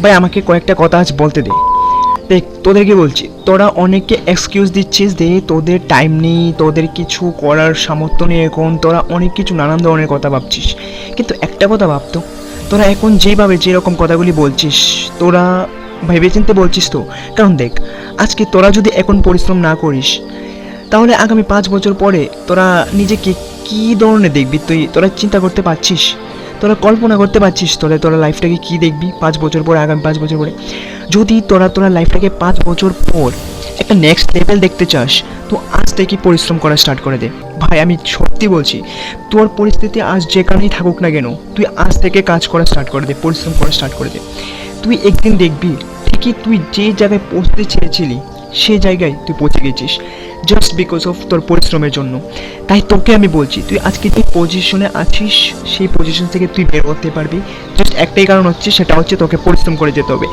ভাই আমাকে কয়েকটা কথা আজ বলতে দে। দেখ তোদেরকে বলছি, তোরা অনেককে এক্সকিউজ দিচ্ছিস যে তোদের টাইম নেই, তোদের কিছু করার সামর্থ্য নেই, এখন তোরা অনেক কিছু নানান ধরনের কথা ভাবছিস। কিন্তু একটা কথা ভাবতো, তোরা এখন যেভাবে যেরকম কথাগুলি বলছিস, তোরা ভেবেচিন্তে বলছিস তো? কারণ দেখ, আজকে তোরা যদি এখন পরিশ্রম না করিস, তাহলে আগামী 5 বছর পরে তোরা নিজেকে কী ধরনের দেখবি? তোরা চিন্তা করতে পারছিস? তোরা কল্পনা করতে পারছিস তোরা লাইফটাকে কী দেখবি 5 বছর পরে, আগামী 5 বছর পরে? যদি তোরা লাইফটাকে 5 বছর পর একটা নেক্সট লেভেল দেখতে চাস, তো আজ থেকে পরিশ্রম করা স্টার্ট করে দে। ভাই আমি সত্যি বলছি, তোর পরিস্থিতি আজ যেখানেই থাকুক না কেন, তুই আজ থেকে কাজ করা স্টার্ট করে দে, পরিশ্রম করা স্টার্ট করে দে। তুই একদিন দেখবি ঠিকই তুই যে জায়গায় পৌঁছতে চেয়েছিলি সেই জায়গায় তুই পৌঁছে গেছিস, জাস্ট বিকজ অফ তোর পরিশ্রমের জন্য। তাই তোকে আমি বলছি, তুই আজকে যে পজিশনে আছিস সেই পজিশন থেকে তুই বের করতে পারবি, জাস্ট একটাই কারণ হচ্ছে, সেটা হচ্ছে তোকে পরিশ্রম করে যেতে হবে।